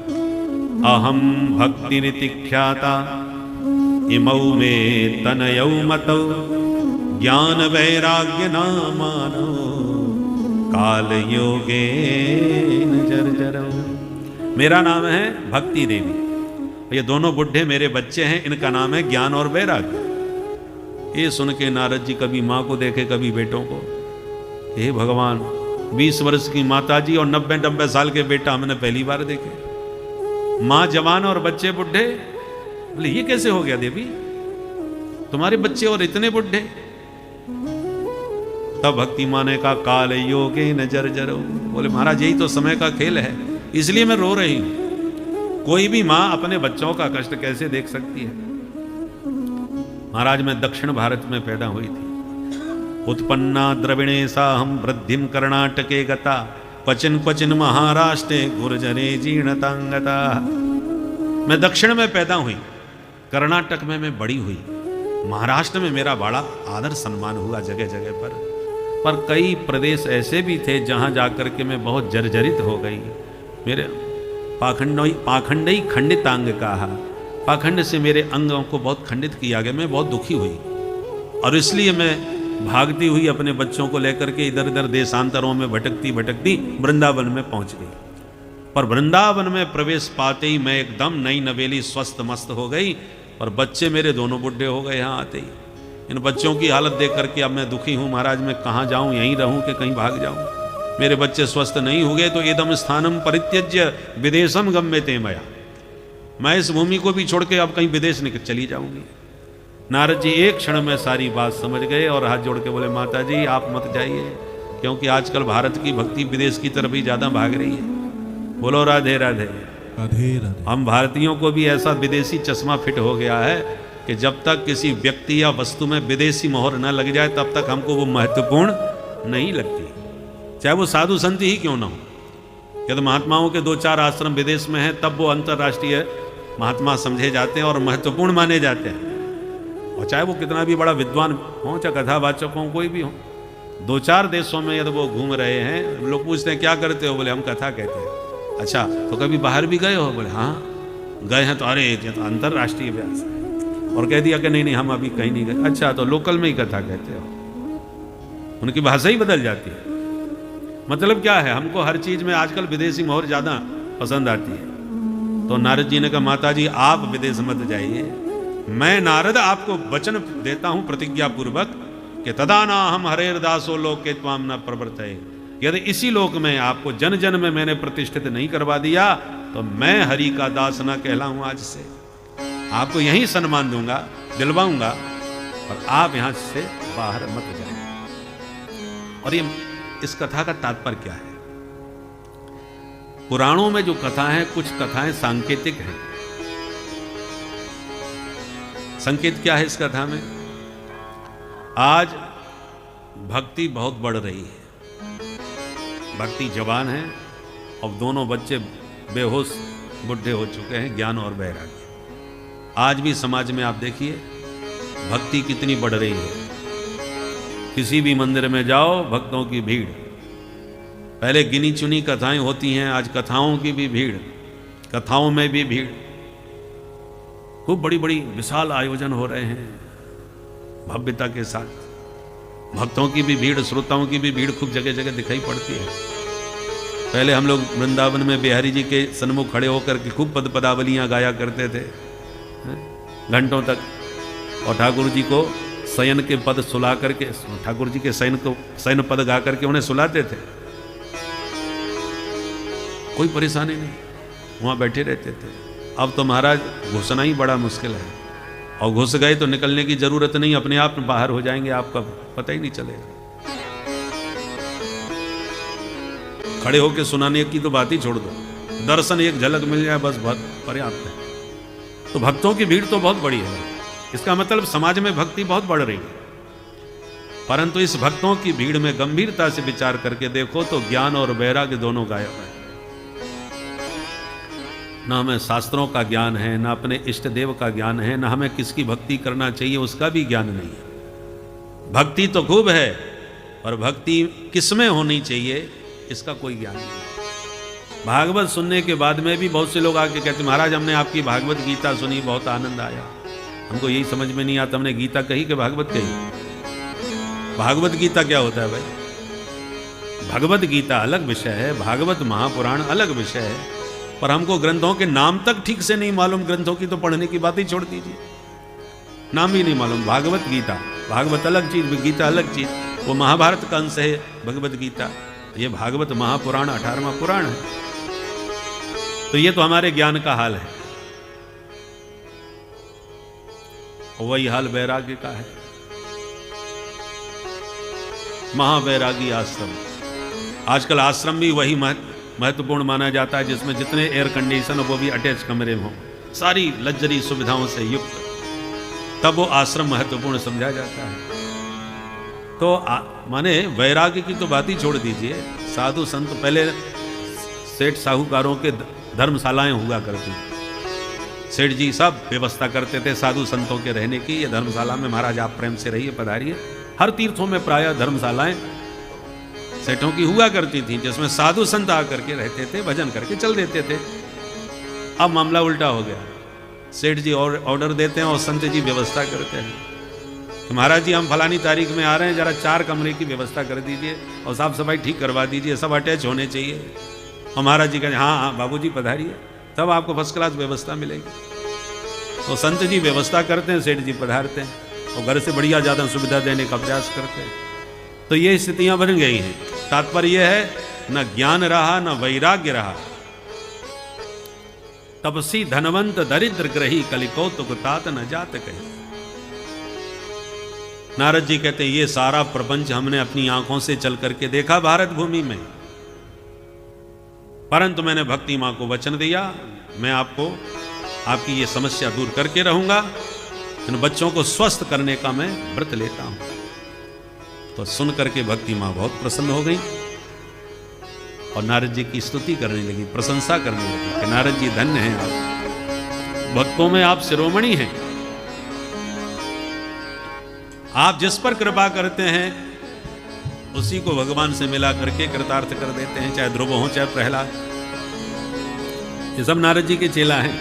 अहम भक्ति ख्याता इमौ में तनयौ मतौ ज्ञान वैराग्य नामानो काल योगे जर्जरौ। मेरा नाम है भक्ति देवी, ये दोनों बुढ़े मेरे बच्चे हैं, इनका नाम है ज्ञान और वैराग्य। ये सुन के नारद जी कभी माँ को देखे कभी बेटों को। हे भगवान, 20 वर्ष की माता जी और 90-90 साल के बेटा हमने पहली बार देखे। माँ जवान और बच्चे बुढ़े। बोले ये कैसे हो गया देवी, तुम्हारे बच्चे और इतने बुढ़े? तब भक्ति माँ ने कहा काल योगे न जर्जरो। बोले महाराज यही तो समय का खेल है, इसलिए मैं रो रही हूं। कोई भी माँ अपने बच्चों का कष्ट कैसे देख सकती है? महाराज मैं दक्षिण भारत में पैदा हुई थी। उत्पन्ना द्रविणे साहम वृद्धिम कर्णाटके गता क्वचिन क्वचिन महाराष्ट्रे गुर्जरे जीर्णतांगता। मैं दक्षिण में पैदा हुई, कर्नाटक में मैं बड़ी हुई, महाराष्ट्र में मेरा बड़ा आदर सम्मान हुआ जगह जगह पर कई प्रदेश ऐसे भी थे जहां जाकर के मैं बहुत जर्जरित हो गई। मेरे पाखंडी खंडितांग कहा, पाखंड से मेरे अंगों को बहुत खंडित किया गया। मैं बहुत दुखी हुई और इसलिए मैं भागती हुई अपने बच्चों को लेकर के इधर उधर देशांतरों में भटकती भटकती वृंदावन में पहुंच गई। पर वृंदावन में प्रवेश पाते ही मैं एकदम नई नवेली स्वस्थ मस्त हो गई और बच्चे मेरे दोनों बुढ़े हो गए। यहाँ आते ही इन बच्चों की हालत देख करके अब मैं दुखी हूँ। महाराज मैं कहाँ जाऊँ, यहीं रहूँ कि कहीं भाग जाऊँ? मेरे बच्चे स्वस्थ नहीं हो गए तो एदम स्थानम परित्यज्य विदेशम गम्यते मया। मैं इस भूमि को भी छोड़ के अब कहीं विदेश निकल चली जाऊंगी। नारद जी एक क्षण में सारी बात समझ गए और हाथ जोड़ के बोले माता जी आप मत जाइए, क्योंकि आजकल भारत की भक्ति विदेश की तरफ ही ज़्यादा भाग रही है। बोलो राधे राधे। राधे राधे। हम भारतीयों को भी ऐसा विदेशी चश्मा फिट हो गया है कि जब तक किसी व्यक्ति या वस्तु में विदेशी मोहर न लग जाए तब तक हमको वो महत्वपूर्ण नहीं लगती, चाहे वो साधु संत ही क्यों ना हो। यदि महात्माओं के 2-4 आश्रम विदेश में हैं तब वो अंतर्राष्ट्रीय महात्मा समझे जाते हैं और महत्वपूर्ण माने जाते हैं। और चाहे वो कितना भी बड़ा विद्वान हो, चाहे कथावाचक हो, कोई भी हो, 2-4 देशों में यदि वो घूम रहे हैं, लोग पूछते हैं क्या करते हो, बोले हम कथा कहते हैं। अच्छा तो कभी बाहर भी गए हो, बोले हाँ गए हैं। तो अरे ये तो अंतर्राष्ट्रीय व्यास है। और कह दिया कि नहीं नहीं हम अभी कहीं नहीं गए। अच्छा तो लोकल में ही कथा कहते हो, उनकी भाषा ही बदल जाती है। मतलब क्या है, हमको हर चीज में आजकल विदेशी मोहर ज्यादा पसंद आती है। तो नारद जी ने कहा माता जी आप विदेश मत जाइए, मैं नारद आपको वचन देता हूं प्रतिज्ञा पूर्वक कि तदा ना हम हरेर दासो लोके त्वाम न प्रवर्तये। यदि इसी लोक में आपको जन जन में मैंने प्रतिष्ठित नहीं करवा दिया तो मैं हरि का दास न कहलाऊं। आज से आपको यही सम्मान दूंगा, दिलवाऊंगा, और आप यहां से बाहर मत जाए। और ये इस कथा का तात्पर्य क्या है? पुराणों में जो कथा है, कुछ कथाएं सांकेतिक हैं। संकेत क्या है इस कथा में? आज भक्ति बहुत बढ़ रही है, भक्ति जवान है और दोनों बच्चे बेहोश बुढ़े हो चुके हैं, ज्ञान और वैराग्य। आज भी समाज में आप देखिए भक्ति कितनी बढ़ रही है। किसी भी मंदिर में जाओ भक्तों की भीड़, पहले गिनी चुनी कथाएं होती हैं, आज कथाओं की भी भीड़, कथाओं में भी भीड़। खूब बड़ी बड़ी विशाल आयोजन हो रहे हैं भव्यता के साथ। भक्तों की भी भीड़, श्रोताओं की भी भीड़ खूब जगह जगह दिखाई पड़ती है। पहले हम लोग वृंदावन में बिहारी जी के सन्मुख खड़े होकर के खूब पद पदावलियां गाया करते थे घंटों तक, और ठाकुर जी को शयन के पद सुला करके, ठाकुर जी के शयन पद गा करके उन्हें सुलाते थे। कोई परेशानी नहीं, वहां बैठे रहते थे। अब तो महाराज घुसना ही बड़ा मुश्किल है, और घुस गए तो निकलने की जरूरत नहीं, अपने आप बाहर हो जाएंगे, आपका पता ही नहीं चलेगा। खड़े होकर सुनाने की तो बात ही छोड़ दो, दर्शन एक झलक मिल जाए बस बहुत पर्याप्त है। तो भक्तों की भीड़ तो बहुत बड़ी है, इसका मतलब समाज में भक्ति बहुत बढ़ रही है। परंतु इस भक्तों की भीड़ में गंभीरता से विचार करके देखो तो ज्ञान और वैराग्य दोनों गायब है। ना हमें शास्त्रों का ज्ञान है, ना अपने इष्ट देव का ज्ञान है, ना हमें किसकी भक्ति करना चाहिए उसका भी ज्ञान नहीं है। भक्ति तो खूब है, और भक्ति किसमें होनी चाहिए इसका कोई ज्ञान नहीं। भागवत सुनने के बाद में भी बहुत से लोग आके कहते महाराज हमने आपकी भागवत गीता सुनी, बहुत आनंद आया, हमको यही समझ में नहीं आता हमने गीता कही कि भागवत कही। भागवत गीता क्या होता है भाई? भगवत गीता अलग विषय है, भागवत महापुराण अलग विषय है। पर हमको ग्रंथों के नाम तक ठीक से नहीं मालूम, ग्रंथों की तो पढ़ने की बात ही छोड़ दीजिए, नाम ही नहीं मालूम। भागवत गीता, भागवत अलग चीज, गीता अलग चीज। वो महाभारत का अंश है भगवत गीता, ये भागवत महापुराण 18वां पुराण है। तो ये तो हमारे ज्ञान का हाल है, वही हाल वैराग्य का है। महावैरागी आश्रम, आजकल आश्रम भी वही महत्वपूर्ण माना जाता है जिसमें जितने एयर कंडीशन वो भी अटैच कमरे में हो, सारी लग्जरी सुविधाओं से युक्त, तब वो आश्रम महत्वपूर्ण समझा जाता है। तो माने वैराग्य की तो बात ही छोड़ दीजिए, साधु संत, पहले सेठ साहूकारों के धर्मशालाएं हुआ करती, सेठ जी सब व्यवस्था करते थे साधु संतों के रहने की। ये धर्मशाला में महाराज आप प्रेम से रहिए, पधारिए। हर तीर्थों में प्रायः धर्मशालाएं सेठों की हुआ करती थी जिसमें साधु संत आकर के रहते थे, भजन करके चल देते थे। अब मामला उल्टा हो गया, सेठ जी ऑर्डर देते हैं और संत जी व्यवस्था करते हैं कि महाराज जी हम फलानी तारीख में आ रहे हैं, जरा 4 कमरे की व्यवस्था कर दीजिए और साफ सफाई ठीक करवा दीजिए, सब अटैच होने चाहिए। और महाराज जी कहते हाँ हाँ बाबू जी पधारिए, तब आपको फर्स्ट क्लास व्यवस्था मिलेगी। तो संत जी व्यवस्था करते हैं, सेठ जी पधारते हैं और घर से बढ़िया ज़्यादा सुविधा देने का प्रयास करते हैं। तो ये स्थितियां बन गई हैं। तात्पर्य यह है, न ज्ञान रहा न वैराग्य रहा। तपसी धनवंत दरिद्र ग्रही कलिकौतुक तात न जात कही। नारद जी कहते ये सारा प्रपंच हमने अपनी आंखों से चल करके देखा भारत भूमि में, परंतु मैंने भक्ति माँ को वचन दिया, मैं आपको आपकी ये समस्या दूर करके रहूंगा, इन बच्चों को स्वस्थ करने का मैं व्रत लेता हूं। तो सुन करके भक्ति माँ बहुत प्रसन्न हो गई और नारद जी की स्तुति करने लगी, प्रशंसा करने लगी कि नारद जी धन्य हैं आप, भक्तों में आप शिरोमणि हैं, आप जिस पर कृपा करते हैं उसी को भगवान से मिला करके कृतार्थ कर देते हैं, चाहे ध्रुव हो चाहे प्रहलाद, ये सब नारद जी के चेला हैं।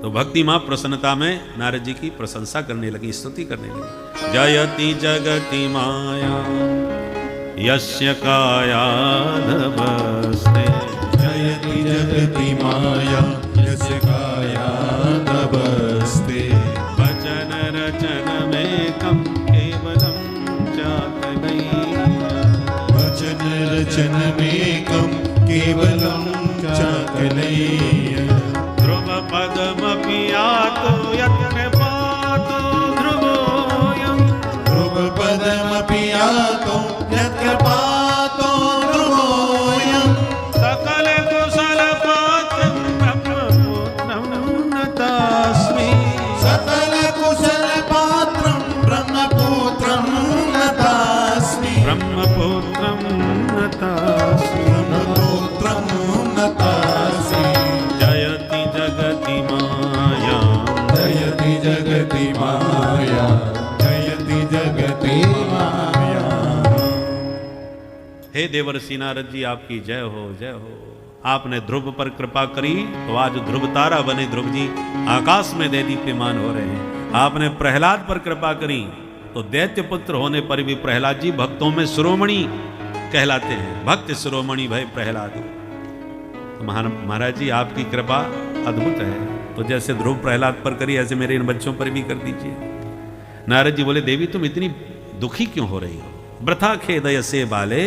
तो भक्ति मां प्रसन्नता में नारद जी की प्रशंसा करने लगी, स्तुति करने लगी। जयति जगति माया यस्य काया नभस्ते, जयति जगति माया यस्य काया नभस्ते, वचन रचन में कम केवलम चाकलैया, वचन रचन में कम केवलम चाकलैया, ध्रुव पदमपि यातो यत्कृपातो ध्रुवोऽयम्, ध्रुव पदमपि यातो यत्कृपातो ध्रुवोऽयम्, सकल कुशल पात्रं ब्रह्मपुत्रं नतास्मि, सकल कुशल पात्रं ब्रह्मपुत्रं नतास्मि, ब्रह्मपुत्रं नतास्मि, ब्रह्मपुत्रं नतास्मि। जयति जगति माया, जयति जगति माया, जयति जगति माया। हे देवर्षि नारद जी आपकी जय हो, जय हो। आपने ध्रुव पर कृपा करी तो आज ध्रुव तारा बने ध्रुव जी आकाश में दैदीप्यमान हो रहे हैं। आपने प्रहलाद पर कृपा करी तो दैत्य पुत्र होने पर भी प्रहलाद जी भक्तों में शिरोमणि कहलाते हैं, भक्त शिरोमणि भय प्रहलाद। तो महाराज जी आपकी कृपा अद्भुत है, तो जैसे ध्रुव प्रहलाद पर करी ऐसे मेरे इन बच्चों पर भी कर दीजिए। नारद जी बोले देवी तुम इतनी दुखी क्यों हो रही हो? वृथा खेदय से बाले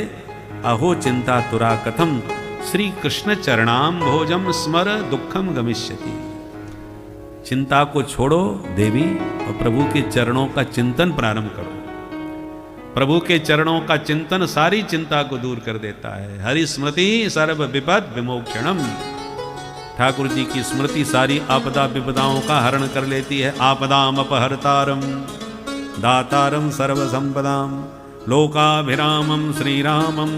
अहो चिंता तुरा कथम, श्री कृष्ण चरणाम भोजम स्मर दुखम गमिष्यति। चिंता को छोड़ो देवी और प्रभु के चरणों का चिंतन प्रारंभ करो। प्रभु के चरणों का चिंतन सारी चिंता को दूर कर देता है। हरि स्मृति सर्व विपद विमोक्षणम, ठाकुर जी की स्मृति सारी आपदा विपदाओं का हरण कर लेती है। आपदाम अपहर्तारम दातारम सर्व संपदाम लोकाभिरामम श्रीरामम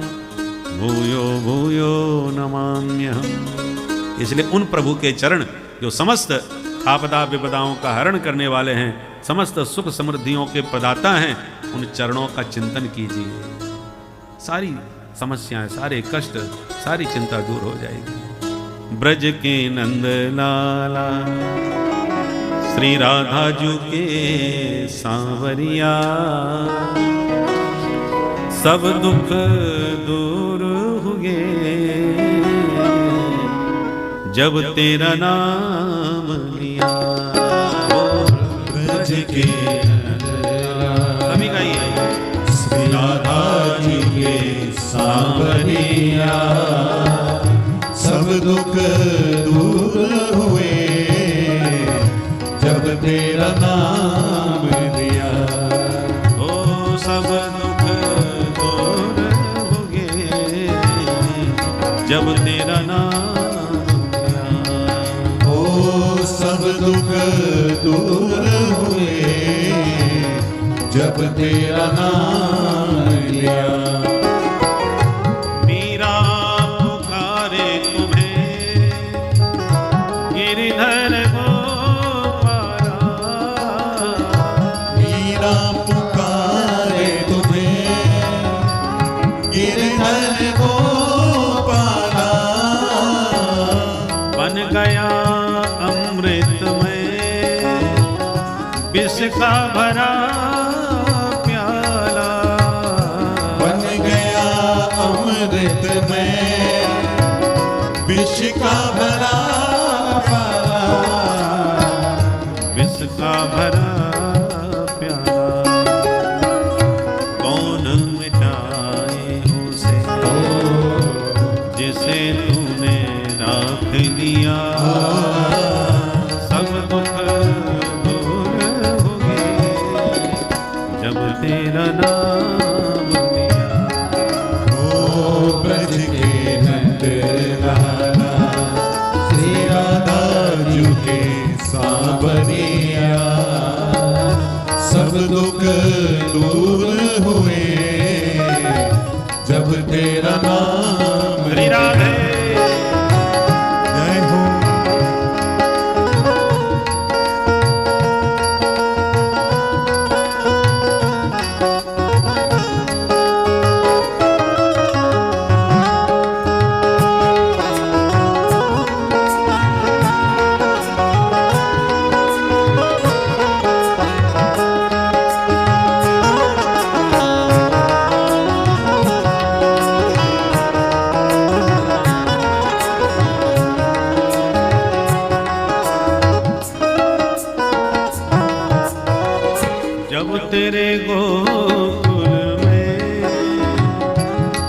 भूयो भूयो नमाम्यहम्। इसलिए उन प्रभु के चरण जो समस्त आपदा विपदाओं का हरण करने वाले हैं, समस्त सुख समृद्धियों के प्रदाता हैं, उन चरणों का चिंतन कीजिए। सारी समस्याएं, सारे कष्ट, सारी चिंता दूर हो जाएगी। ब्रज के नंद लाला श्री राधा जू के सांवरिया, सब दुख दूर हुए जब तेरा नाम लिया। ब्रज के सभी गाइए। श्री राधा जी के सांवरिया, सब दुख दूर हुए जब तेरा नाम लिया। ओ सब दुख दूर हुए जब तेरा नाम लिया। ओ सब दुख दूर हुए जब तेरा नाम लिया। मीरा पुकारे तुम्हें गिरिधर गोपाला, मीरा पुकारे तुम्हें गिरधर गोपाला, बन गया अमृत में विष का भरा प्याला। बन गया अमृत में विष का भरा प्याला, विष का भरा प्याला। कौन मिटाए उसे जिसे तूने राख लिया। सब दुख दूर हो गए सांवरिया सब दुख दूर हुए जब तेरा नाम श्री राधे जय हो। जब तेरे गोकुल में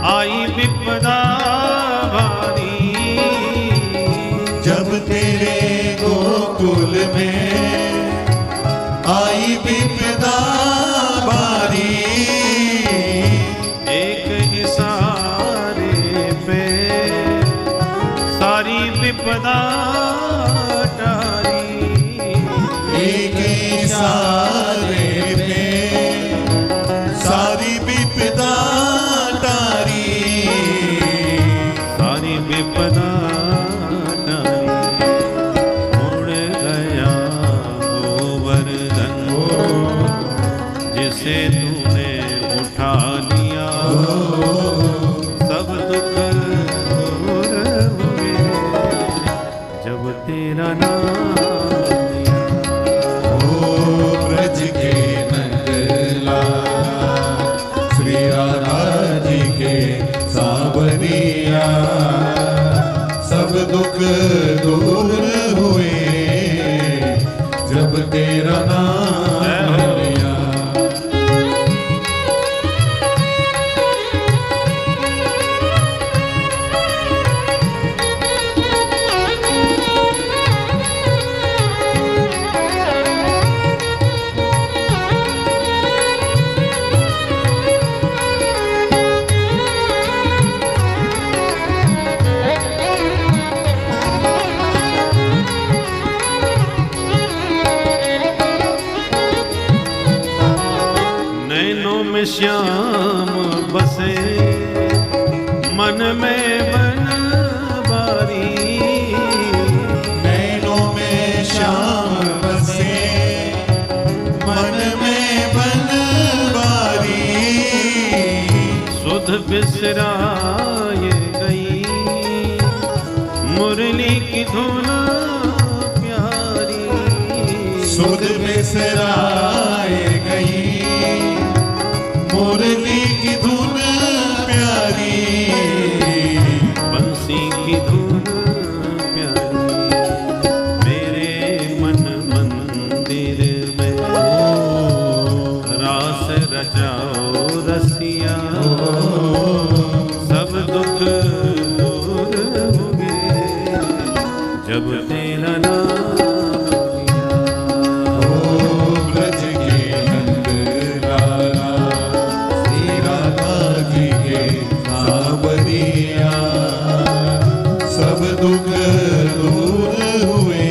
आई विपदा भारी, जब तेरे गोकुल में आई विपदा बारी, एक इशारे पे सारी विपदा टारी, एक इशारे पे सारी विपदा टारी, सारी विपदा टारी। मुड़ गया गोवर्धन जिसे तूने उठा लिया, सब दुख दूर हुए जब तेरा नाम लिया। ओ ब्रज के नंदलाला श्री राधा जी के सांवरिया सब दुख दूर हुए जब तेरा नाम लिया। नैनों में श्याम बसे मन में बनवारी, नैनों में श्याम बसे मन में बनवारी, सुध बिसराए गई मुरली की धुन प्यारी, सुध बिसराए गई मुरली की धुन प्यारी, बंसी की धुन प्यारी। मेरे मन मंदिर में रास रचाओ रसिया, सब दुख दूर होंगे जब तेरा नाम लिया। ओ ब्रज के नंदलाला श्री राधा जी के सांवरिया सब दुख दूर हुए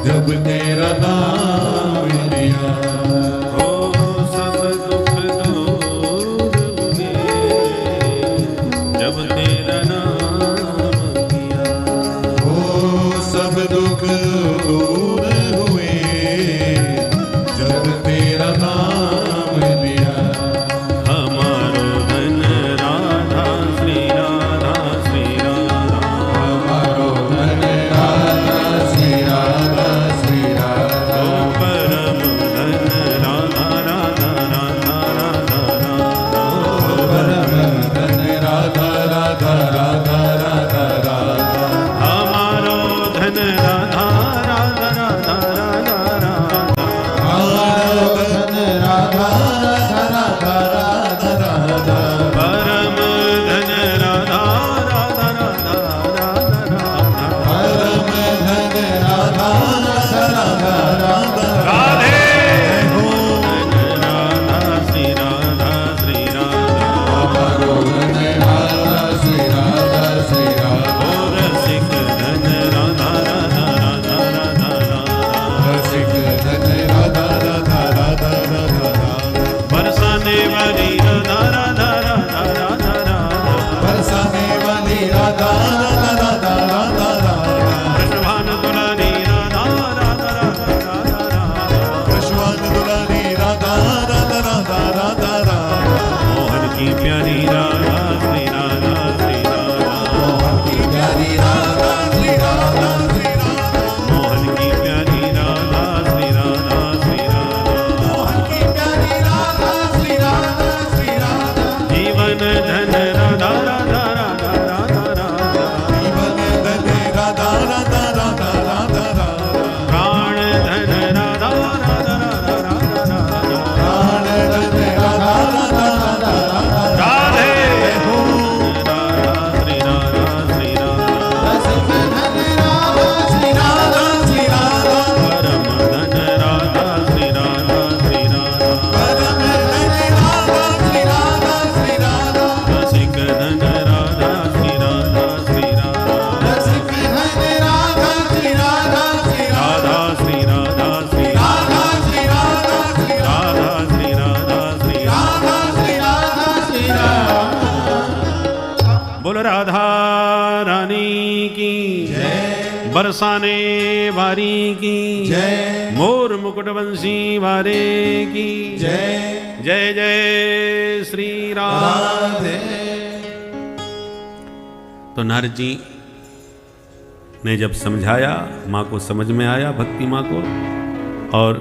जब तेरा नाम लिया। ओ सब दुख दूर हुए जब तेरा नाम लिया। ओ सब दुख दूर हुए जब तेरा नाम लिया। हमारो धन राधा श्री राधा श्री राधा, हमारो धन राधा श्री राधा श्री राधा, ओ परम धन राधा राधा राधा राधा राधा, परम धन राधा राधा राधा राधा राधा, हमारो धन राधा राधा राधा राधा राधा, हमारो धन राधा राधा राधा राधा राधा, परम धन राधा राधा राधा राधा राधा, परम धन राधा राधा राधा राधा राधे हो। धन राधा श्री राधा श्री राधा, हमारो धन राधा श्री राधा श्री राधा, ओ रसिक धन राधा राधा राधा राधा, बरसाने वारी की जय मोर मुकुट वंशी वारे की जय जय जय श्री राम। राधे। तो नारद जी ने जब समझाया, माँ को समझ में आया, भक्ति माँ को, और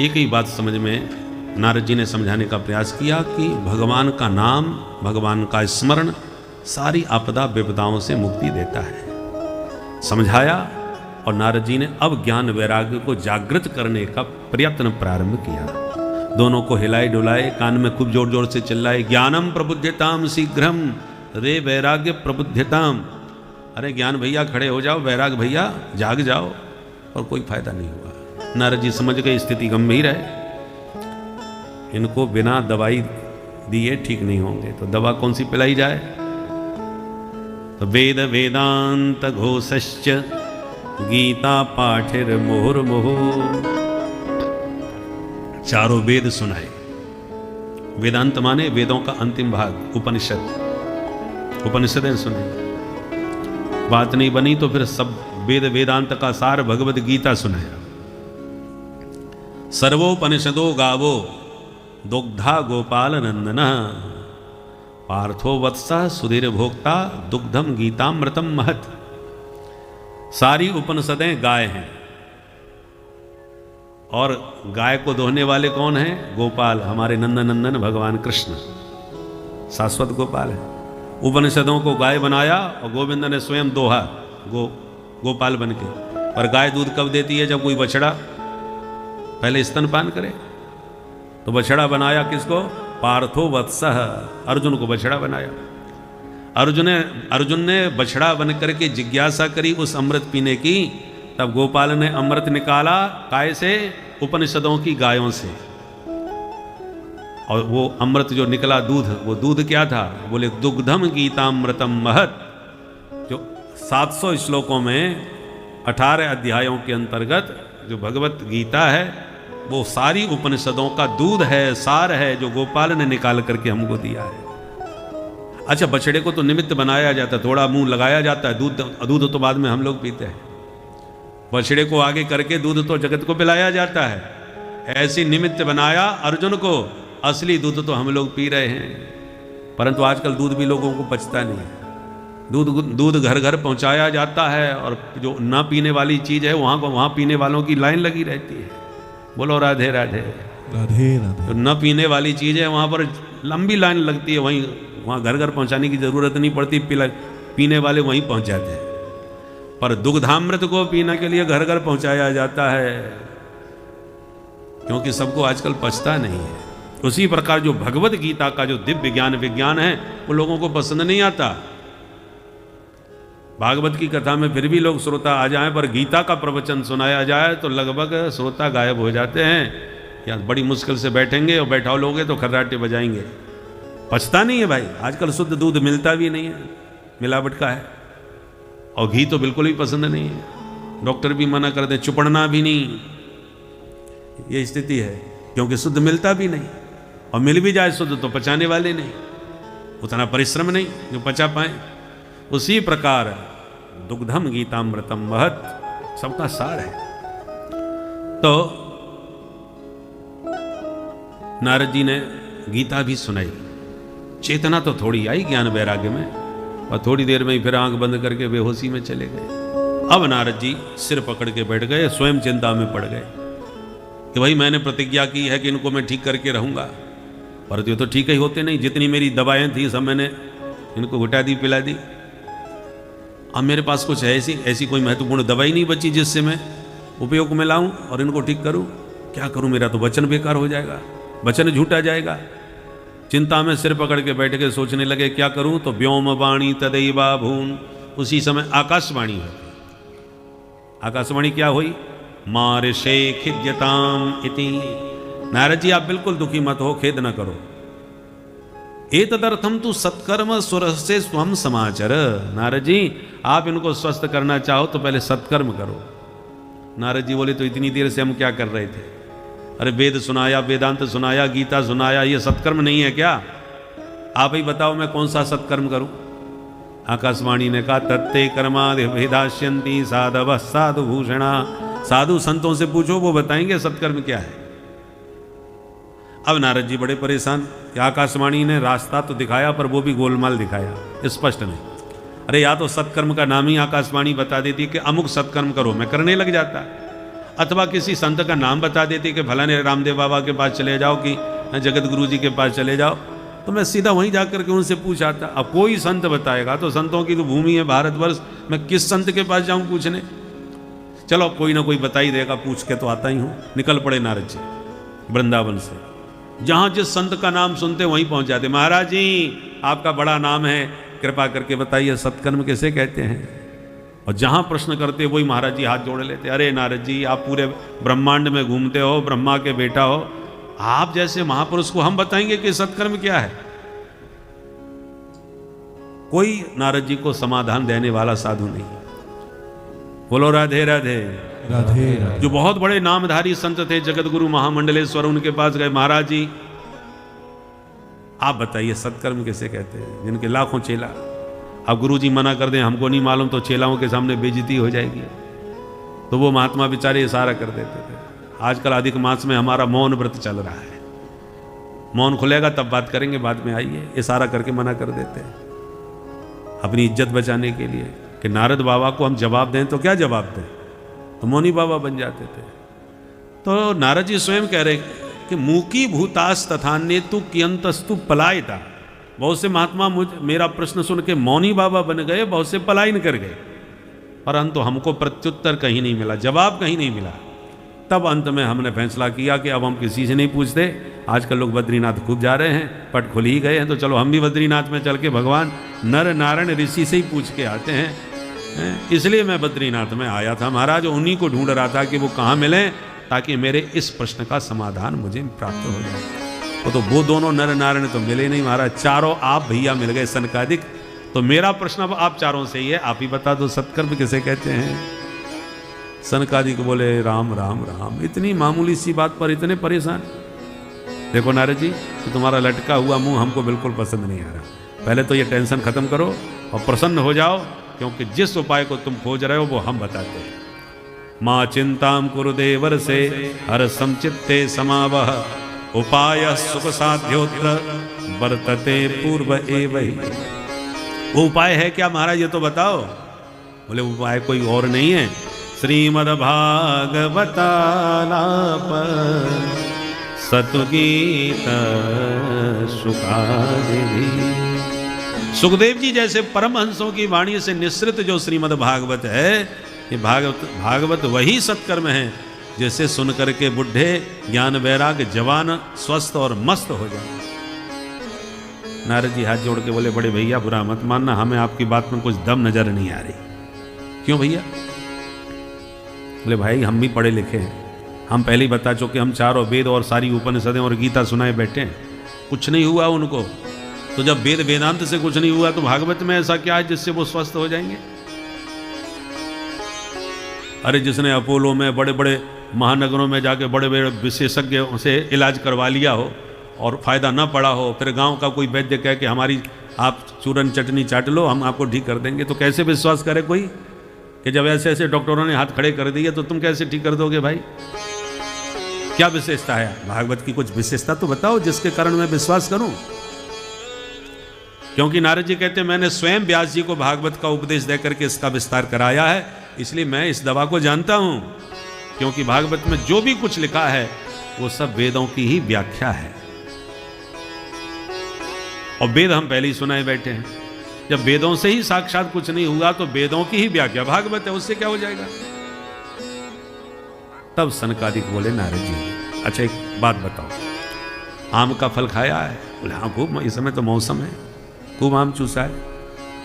एक ही बात समझ में नारद जी ने समझाने का प्रयास किया कि भगवान का नाम, भगवान का स्मरण सारी आपदा विपदाओं से मुक्ति देता है। समझाया और नारद जी ने अब ज्ञान वैराग्य को जागृत करने का प्रयत्न प्रारंभ किया। दोनों को हिलाए डुलाए, कान में खूब जोर जोर से चिल्लाए, ज्ञानम प्रबुद्धताम शीघ्रम रे वैराग्य प्रबुद्धताम। अरे ज्ञान भैया खड़े हो जाओ, वैराग भैया जाग जाओ। और कोई फायदा नहीं हुआ। नारद जी समझ गए स्थिति गंभीर है, इनको बिना दवाई दिए ठीक नहीं होंगे। तो दवा कौन सी पिलाई जाए? तो वेद वेदांत घोषश्च गीता पाठिर मुहुर्मुहु। चारों वेद सुनाए। वेदांत माने वेदों का अंतिम भाग, उपनिषद। उपनिषदें सुनाई। बात नहीं बनी तो फिर सब वेद वेदांत का सार भगवद गीता सुनाया। सर्वोपनिषदो गावो दुग्धा गोपाल नंदन पार्थो वत्सा सुधीर भोक्ता दुग्धम गीतामृतम महत। सारी उपनिषदें गाय हैं और गाय को दोहने वाले कौन हैं? गोपाल, हमारे नंदनंदन भगवान कृष्ण शाश्वत गोपाल है। उपनिषदों को गाय बनाया और गोविंद ने स्वयं दोहा गोपाल बन के। पर गाय दूध कब देती है? जब कोई बछड़ा पहले स्तनपान करे। तो बछड़ा बनाया किसको? पार्थो वत्सः, अर्जुन को बछड़ा बनाया। अर्जुन ने बछड़ा बन करके जिज्ञासा करी उस अमृत पीने की। तब गोपाल ने अमृत निकाला, काय से? उपनिषदों की गायों से। और वो अमृत जो निकला दूध, वो दूध क्या था? बोले दुग्धम गीतामृतम महत। जो 700 श्लोकों में 18 अध्यायों के अंतर्गत जो भगवत गीता है, वो सारी उपनिषदों का दूध है, सार है, जो गोपाल ने निकाल करके हमको दिया है। अच्छा, बछड़े को तो निमित्त बनाया जाता है, थोड़ा मुंह लगाया जाता है, दूध तो बाद में हम लोग पीते हैं। बछड़े को आगे करके दूध तो जगत को पिलाया जाता है। ऐसी निमित्त बनाया अर्जुन को, असली दूध तो हम लोग पी रहे हैं। परंतु आजकल दूध भी लोगों को पचता नहीं है। दूध घर घर पहुंचाया जाता है और जो ना पीने वाली चीज है वहां पीने वालों की लाइन लगी रहती है। बोलो राधे राधे राधे राधे। तो न पीने वाली चीज है वहां पर लंबी लाइन लगती है, वहां घर घर पहुंचाने की जरूरत नहीं पड़ती, पीने वाले वहीं पहुंच जाते हैं। पर दुग्धामृत को पीने के लिए घर घर पहुंचाया जाता है, क्योंकि सबको आजकल पचता नहीं है। उसी प्रकार जो भगवत गीता का जो दिव्य ज्ञान विज्ञान है, वो लोगों को पसंद नहीं आता। भागवत की कथा में फिर भी लोग श्रोता आ जाएं, पर गीता का प्रवचन सुनाया जाए तो लगभग श्रोता गायब हो जाते हैं, या बड़ी मुश्किल से बैठेंगे और बैठाओ लोगे तो खर्राटे बजाएंगे। पचता नहीं है भाई। आजकल शुद्ध दूध मिलता भी नहीं है, मिलावट का है। और घी तो बिल्कुल भी पसंद नहीं है, डॉक्टर भी मना कर दे, चुपड़ना भी नहीं। ये स्थिति है, क्योंकि शुद्ध मिलता भी नहीं, और मिल भी जाए शुद्ध तो पचाने वाले नहीं, उतना परिश्रम नहीं जो पचा पाए। उसी प्रकार दुग्धम गीतामृतम महत, सबका सार है। तो नारद जी ने गीता भी सुनाई। चेतना तो थोड़ी आई ज्ञान वैराग्य में, और थोड़ी देर में ही फिर आंख बंद करके बेहोशी में चले गए। अब नारद जी सिर पकड़ के बैठ गए, स्वयं चिंता में पड़ गए कि भाई मैंने प्रतिज्ञा की है कि इनको मैं ठीक करके रहूंगा, पर ये तो ठीक ही होते नहीं। जितनी मेरी दवाएं थी सब मैंने इनको घुटा दी, पिला दी। अब मेरे पास कुछ ऐसी कोई महत्वपूर्ण दवाई नहीं बची जिससे मैं उपयोग में लाऊं और इनको ठीक करूं। क्या करूं? मेरा तो वचन बेकार हो जाएगा, वचन झूठा जाएगा। चिंता में सिर पकड़ के बैठ के सोचने लगे क्या करूं। तो व्योम वाणी तदैवा भून, उसी समय आकाशवाणी हुई। आकाशवाणी क्या हुई? मार्षे खिद्यताम इति। नारद जी आप बिल्कुल दुखी मत हो, खेद न करो। एतदर्थम तु सत्कर्म सुरस्य स्वम समाचर। नारद जी आप इनको स्वस्थ करना चाहो तो पहले सत्कर्म करो। नारद जी बोले तो इतनी देर से हम क्या कर रहे थे? अरे वेद सुनाया, वेदांत सुनाया, गीता सुनाया, ये सत्कर्म नहीं है क्या? आप ही बताओ मैं कौन सा सत्कर्म करूं? आकाशवाणी ने कहा तत्ते कर्माधिदास्यन्ति साधव साधु भूषणा। साधु संतों से पूछो, वो बताएंगे सत्कर्म क्या है। अब नारद जी बड़े परेशान कि आकाशवाणी ने रास्ता तो दिखाया पर वो भी गोलमाल दिखाया, स्पष्ट नहीं। अरे या तो सत्कर्म का नाम ही आकाशवाणी बता देती कि अमुक सत्कर्म करो, मैं करने लग जाता, अथवा किसी संत का नाम बता देती कि फलाने रामदेव बाबा के पास चले जाओ कि जगत गुरु जी के पास चले जाओ, तो मैं सीधा वहीं जाकर के उनसे पूछ आता। अब कोई संत बताएगा तो संतों की तो भूमि है भारतवर्ष, मैं किस संत के पास जाऊं पूछने। चलो कोई ना कोई बता ही देगा, पूछ के तो आता ही हूं। निकल पड़े नारद जी वृंदावन से, जहां जिस संत का नाम सुनते वहीं पहुंच जाते। महाराज जी आपका बड़ा नाम है, कृपा करके बताइए सत्कर्म किसे कहते हैं। और जहां प्रश्न करते वही महाराज जी हाथ जोड़ लेते। अरे नारद जी आप पूरे ब्रह्मांड में घूमते हो, ब्रह्मा के बेटा हो, आप जैसे महापुरुष को हम बताएंगे कि सत्कर्म क्या है। कोई नारद जी को समाधान देने वाला साधु नहीं। बोलो राधे राधे राधे राधे। जो बहुत बड़े नामधारी संत थे जगत गुरु महामंडलेश्वर, उनके पास गए, महाराज जी आप बताइए सत्कर्म किसे कहते हैं, जिनके लाखों चेला। अब गुरु जी मना कर दें हमको नहीं मालूम तो चेलाओं के सामने बेइज्जती हो जाएगी, तो वो महात्मा बेचारे इशारा कर देते थे। आजकल अधिक मास में हमारा मौन व्रत चल रहा है, मौन खुलेगा तब बात करेंगे, बाद में आइए, इशारा करके मना कर देते हैं अपनी इज्जत बचाने के लिए कि नारद बाबा को हम जवाब दें तो क्या जवाब दें, तो मौनी बाबा बन जाते थे। तो नारद जी स्वयं कह रहे कि मूकी भूतास तथान्य तु कियंतस्तु पलायिता। बहुत से महात्मा मेरा प्रश्न सुन के मौनी बाबा बन गए, बहुत से पलायन कर गए, परंतु हमको प्रत्युत्तर कहीं नहीं मिला, जवाब कहीं नहीं मिला। तब अंत में हमने फैसला किया कि अब हम किसी से नहीं पूछते। आजकल लोग बद्रीनाथ खूब जा रहे हैं, पट खुल ही गए हैं, तो चलो हम भी बद्रीनाथ में चल के भगवान नर नारायण ऋषि से ही पूछ के आते हैं। इसलिए मैं बद्रीनाथ में आया था महाराज, उन्हीं को ढूंढ रहा था कि वो कहाँ मिले, ताकि मेरे इस प्रश्न का समाधान मुझे प्राप्त हो जाए। वो दोनों नर नारायण तो मिले नहीं महाराज, चारों आप भैया मिल गए सनकादिक। तो मेरा प्रश्न अब आप चारों से ही है, आप ही बता दो सत्कर्म किसे कहते हैं। सनकादिक बोले राम राम राम। इतनी मामूली सी बात पर इतने परेशान। देखो नारद जी, तो तुम्हारा लटका हुआ मुंह हमको बिल्कुल पसंद नहीं आ रहा। पहले तो ये टेंशन खत्म करो और प्रसन्न हो जाओ, क्योंकि जिस उपाय को तुम खोज रहे हो वो हम बताते हैं। माँ चिंताम कुरुदेवर से हर समचित्ते समावह, उपाय सुख साध्योत्र वर्तते पूर्व एवं। वो उपाय है क्या महाराज, ये तो बताओ। बोले उपाय कोई और नहीं है, श्रीमद् भागवतालाप सतुगीत सुखादि। सुखदेव जी जैसे परमहंसों की वाणी से निश्रित जो श्रीमद् भागवत है, ये भागवत वही सत्कर्म है जिसे सुन करके बुढ़े ज्ञान वैराग जवान स्वस्थ और मस्त हो जाए। नारद जी हाथ जोड़ के बोले बड़े भैया बुरा मत मानना, हमें आपकी बात में कुछ दम नजर नहीं आ रही। क्यों भैया? बोले भाई हम भी पढ़े लिखे हैं, हम पहले ही बता चुके, हम चारों वेद और सारी उपनिषदें और गीता सुनाए बैठे हैं, कुछ नहीं हुआ उनको। तो जब वेद वेदांत से कुछ नहीं हुआ तो भागवत में ऐसा क्या है जिससे वो स्वस्थ हो जाएंगे? अरे जिसने अपोलो में बड़े बड़े महानगरों में जाके बड़े बड़े विशेषज्ञों से इलाज करवा लिया हो और फायदा ना पड़ा हो, फिर गांव का कोई वैद्य कहे कि हमारी आप चूरन चटनी चाट लो हम आपको ठीक कर देंगे, तो कैसे विश्वास करे कोई कि जब ऐसे ऐसे डॉक्टरों ने हाथ खड़े कर दिए तो तुम कैसे ठीक कर दोगे भाई? क्या विशेषता है भागवत की? कुछ विशेषता तो बताओ जिसके कारण मैं विश्वास करूं। क्योंकि नारद जी कहते हैं मैंने स्वयं व्यास जी को भागवत का उपदेश देकर के इसका विस्तार कराया है, इसलिए मैं इस दवा को जानता हूं। क्योंकि भागवत में जो भी कुछ लिखा है वो सब वेदों की ही व्याख्या है, और वेद हम पहले ही सुनाए बैठे हैं। जब वेदों से ही साक्षात कुछ नहीं हुआ तो वेदों की ही व्याख्या भागवत है, उससे क्या हो जाएगा? तब सनकादिक बोले नारद जी अच्छा एक बात बताओ, आम का फल खाया है? बोले हाँ खूब, इस समय तो मौसम है, खूब आम चूसा है।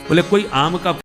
बोले कोई आम का